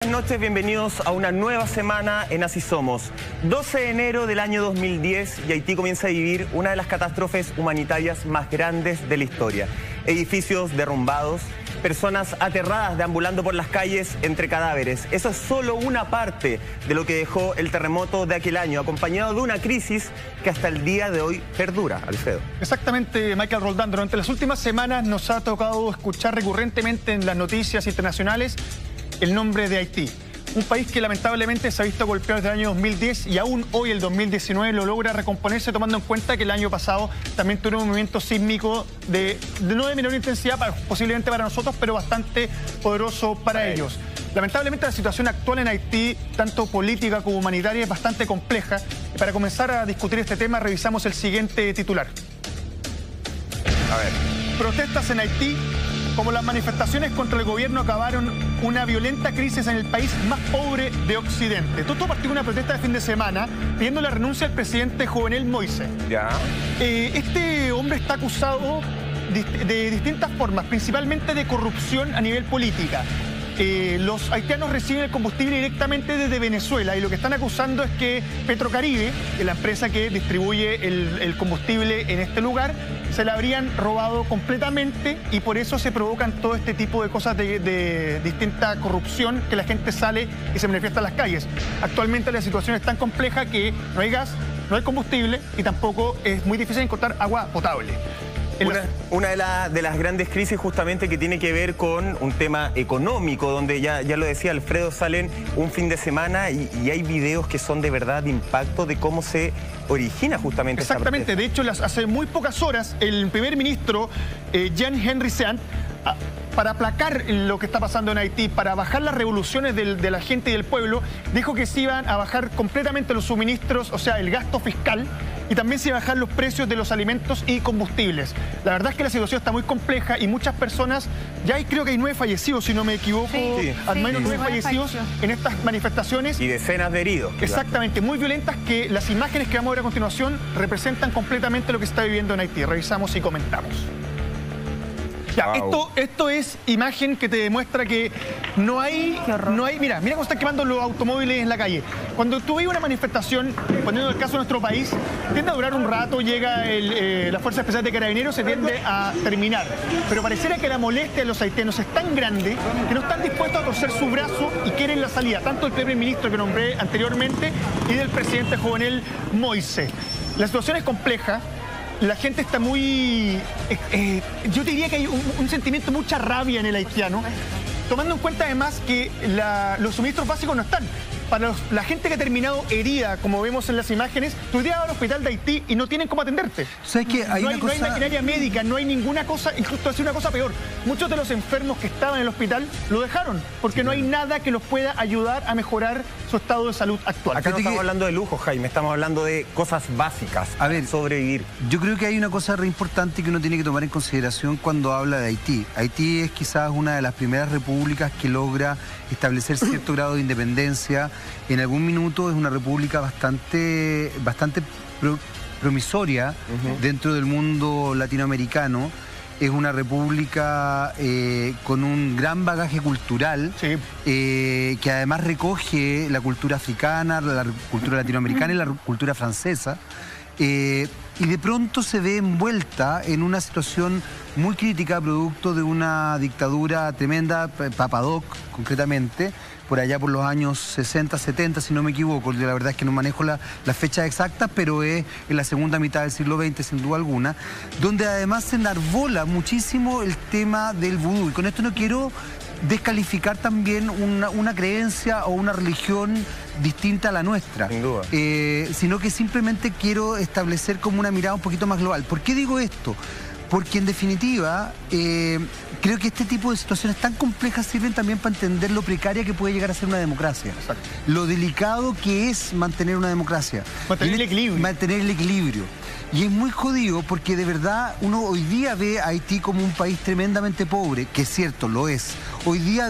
Buenas noches, bienvenidos a una nueva semana en Así Somos. 12 de enero del año 2010 y Haití comienza a vivir una de las catástrofes humanitarias más grandes de la historia. Edificios derrumbados, personas aterradas deambulando por las calles entre cadáveres. Eso es solo una parte de lo que dejó el terremoto de aquel año, acompañado de una crisis que hasta el día de hoy perdura, Alfredo. Exactamente, Michael Roldán. Durante las últimas semanas nos ha tocado escuchar recurrentemente en las noticias internacionales el nombre de Haití. Un país que lamentablemente se ha visto golpeado desde el año 2010 y aún hoy, el 2019, lo logra recomponerse, tomando en cuenta que el año pasado también tuvo un movimiento sísmico no de menor intensidad, posiblemente para nosotros, pero bastante poderoso para ellos. Lamentablemente la situación actual en Haití, tanto política como humanitaria, es bastante compleja. Y para comenzar a discutir este tema, revisamos el siguiente titular. A ver. Protestas en Haití. Como las manifestaciones contra el gobierno acabaron una violenta crisis en el país más pobre de Occidente. Todo partió una protesta de fin de semana pidiendo la renuncia del presidente Jovenel Moïse. Ya. Este hombre está acusado de distintas formas, principalmente de corrupción a nivel política. Los haitianos reciben el combustible directamente desde Venezuela y lo que están acusando es que Petrocaribe, que es la empresa que distribuye el combustible en este lugar, se la habrían robado completamente y por eso se provocan todo este tipo de cosas de distinta corrupción, que la gente sale y se manifiesta en las calles. Actualmente la situación es tan compleja que no hay gas, no hay combustible y tampoco es muy difícil encontrar agua potable. Una de las grandes crisis justamente que tiene que ver con un tema económico, donde ya lo decía Alfredo, salen un fin de semana y hay videos que son de verdad de impacto de cómo se origina justamente. Exactamente, de hecho hace muy pocas horas el primer ministro Jean-Henri Seant, para aplacar lo que está pasando en Haití, para bajar las revoluciones de la gente y del pueblo, dijo que se iban a bajar completamente los suministros, o sea, el gasto fiscal, y también se iban a bajar los precios de los alimentos y combustibles. La verdad es que la situación está muy compleja y muchas personas, creo que hay 9 fallecidos, si no me equivoco, al menos 9 fallecidos en estas manifestaciones. Y decenas de heridos. Exactamente, muy violentas, que las imágenes que vamos a ver a continuación representan completamente lo que se está viviendo en Haití. Revisamos y comentamos. Esto es imagen que te demuestra que no hay... Mira cómo están quemando los automóviles en la calle. Cuando tú ves una manifestación, poniendo el caso de nuestro país, tiende a durar un rato, llega la Fuerza Especial de Carabineros, se tiende a terminar. Pero pareciera que la molestia de los haitianos es tan grande que no están dispuestos a torcer su brazo y quieren la salida, tanto del primer ministro que nombré anteriormente y del presidente Jovenel Moïse. La situación es compleja. La gente está muy... yo diría que hay un sentimiento, mucha rabia en el haitiano, tomando en cuenta además que los suministros básicos no están. Para la gente que ha terminado herida, como vemos en las imágenes, tú llegas al hospital de Haití y no tienen cómo atenderte. ¿Sabes qué? No hay maquinaria médica, no hay ninguna cosa, incluso decir una cosa peor. Muchos de los enfermos que estaban en el hospital lo dejaron, porque no hay nada que los pueda ayudar a mejorar su estado de salud actual. Acá no estamos hablando de lujo, Jaime, estamos hablando de cosas básicas para sobrevivir. Yo creo que hay una cosa re importante que uno tiene que tomar en consideración cuando habla de Haití. Haití es quizás una de las primeras repúblicas que logra establecer cierto grado de independencia. En algún minuto es una república bastante promisoria dentro del mundo latinoamericano. Es una república con un gran bagaje cultural, que además recoge la cultura africana, la cultura latinoamericana y la cultura francesa. Y de pronto se ve envuelta en una situación muy crítica, producto de una dictadura tremenda, Papadoc concretamente, por allá por los años 60, 70, si no me equivoco. La verdad es que no manejo las fechas exactas, pero es en la segunda mitad del siglo XX, sin duda alguna, donde además se enarbola muchísimo el tema del vudú. Y con esto no quiero descalificar también una creencia o una religión distinta a la nuestra. Sin duda. Sino que simplemente quiero establecer como una mirada un poquito más global. ¿Por qué digo esto? Porque en definitiva creo que este tipo de situaciones tan complejas sirven también para entender lo precaria que puede llegar a ser una democracia. Exacto. Lo delicado que es mantener una democracia. Mantener el equilibrio. Mantener el equilibrio. Y es muy jodido porque de verdad uno hoy día ve a Haití como un país tremendamente pobre, que es cierto, lo es. Hoy día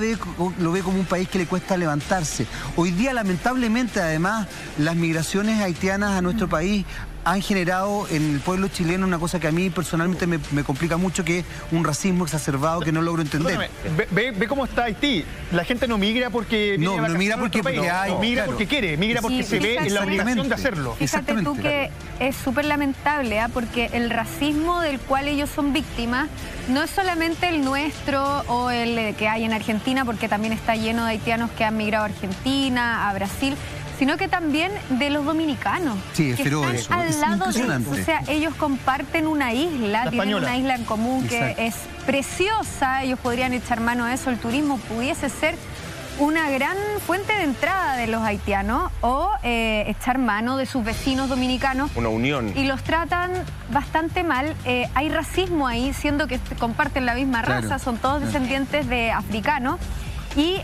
lo ve como un país que le cuesta levantarse. Hoy día, lamentablemente, además, las migraciones haitianas a nuestro país han generado en el pueblo chileno una cosa que a mí personalmente me complica mucho, que es un racismo exacerbado que no logro entender. Ve cómo está Haití. La gente no migra porque... No migra porque hay... migra porque quiere, migra porque se ve en la obligación de hacerlo. Fíjate tú que es súper lamentable, porque el racismo del cual ellos son víctimas no es solamente el nuestro o el que hay en Argentina, porque también está lleno de haitianos que han migrado a Argentina, a Brasil, sino que también de los dominicanos. Sí, es feroz eso. Al lado o sea, ellos comparten una isla, tienen una isla en común que es preciosa, ellos podrían echar mano a eso, el turismo pudiese ser una gran fuente de entrada de los haitianos o echar mano de sus vecinos dominicanos. Una unión. Y los tratan bastante mal. Hay racismo ahí, siendo que comparten la misma raza, son todos descendientes de africanos. Y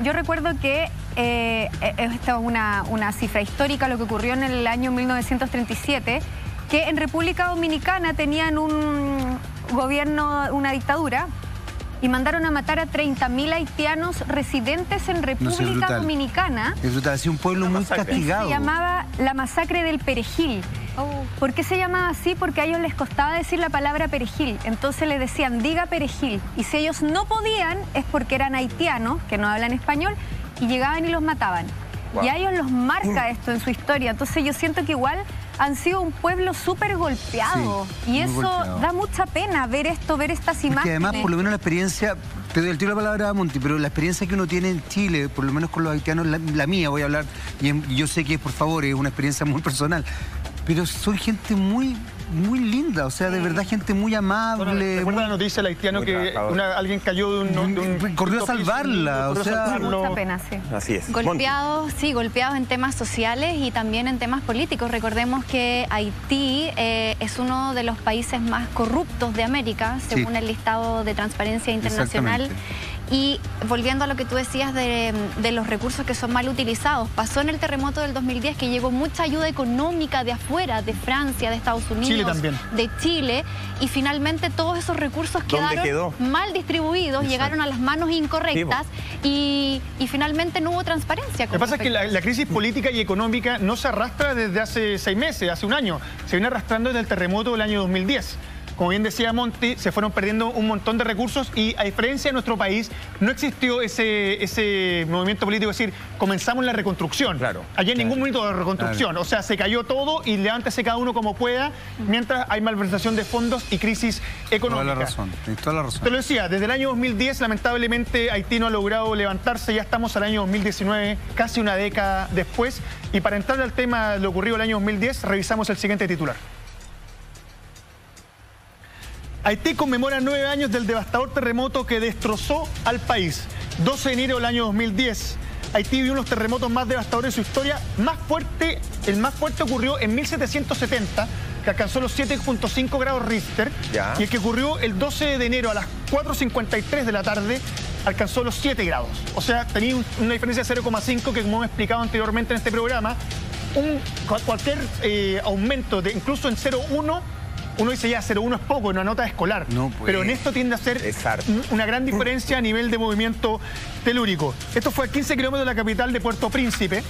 yo recuerdo que esta es una cifra histórica, lo que ocurrió en el año 1937, que en República Dominicana tenían un gobierno, una dictadura, y mandaron a matar a 30.000 haitianos residentes en República Dominicana. Es brutal, es un pueblo muy castigado. Se llamaba la masacre del Perejil. ¿Por qué se llamaba así? Porque a ellos les costaba decir la palabra perejil. Entonces les decían, diga perejil. Y si ellos no podían, es porque eran haitianos, que no hablan español, y llegaban y los mataban. Y a ellos los marca esto en su historia. Entonces yo siento que igual han sido un pueblo súper golpeado. Y eso da mucha pena ver esto, ver estas imágenes. Y además, por lo menos la experiencia, te doy el tiro de la palabra a Monty, pero la experiencia que uno tiene en Chile, por lo menos con los haitianos, la mía voy a hablar, y yo sé que, por favor, es una experiencia muy personal, pero son gente muy linda, o sea, de verdad, gente muy amable. ¿Recuerda la noticia del haitiano que alguien cayó de un corrió a salvarla, o sea... Mucha pena, sí. Así es. Golpeados en temas sociales y también en temas políticos. Recordemos que Haití es uno de los países más corruptos de América, según el listado de Transparencia Internacional. Y volviendo a lo que tú decías de los recursos que son mal utilizados, pasó en el terremoto del 2010 que llegó mucha ayuda económica de afuera, de Francia, de Estados Unidos, de Chile, y finalmente todos esos recursos quedaron mal distribuidos, llegaron a las manos incorrectas y finalmente no hubo transparencia. Lo que pasa es que la crisis política y económica no se arrastra desde hace 6 meses, hace un año, se viene arrastrando desde el terremoto del año 2010. Como bien decía Monty, se fueron perdiendo un montón de recursos y a diferencia de nuestro país, no existió ese movimiento político, es decir, comenzamos la reconstrucción. Allí hay ningún movimiento de reconstrucción, o sea, se cayó todo y levántese cada uno como pueda, mientras hay malversación de fondos y crisis económica. Toda la razón. Te lo decía, desde el año 2010, lamentablemente, Haití no ha logrado levantarse, ya estamos al año 2019, casi una década después, y para entrar al tema de lo ocurrido el año 2010, revisamos el siguiente titular. Haití conmemora 9 años del devastador terremoto que destrozó al país. 12 de enero del año 2010. Haití vivió unos terremotos más devastadores de su historia. El más fuerte ocurrió en 1770, que alcanzó los 7.5 grados Richter. Y el que ocurrió el 12 de enero a las 4:53 de la tarde alcanzó los 7 grados. O sea, tenía una diferencia de 0,5 que, como hemos explicado anteriormente en este programa, cualquier aumento de incluso en 0,1, uno dice ya 0,1 es poco, en una nota escolar, pero en esto tiende a ser una gran diferencia a nivel de movimiento telúrico. Esto fue a 15 kilómetros de la capital de Puerto Príncipe,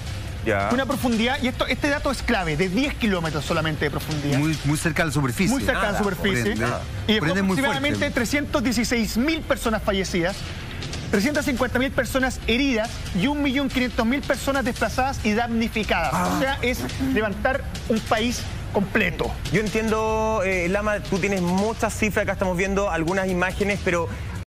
una profundidad, y este dato es clave, de 10 kilómetros solamente de profundidad. Muy cerca de la superficie. Muy cerca de la superficie. Y dejó aproximadamente 316.000 personas fallecidas, 350.000 personas heridas y 1.500.000 personas desplazadas y damnificadas. O sea, es levantar un país completo. Yo entiendo, Lama, tú tienes muchas cifras, acá estamos viendo algunas imágenes, pero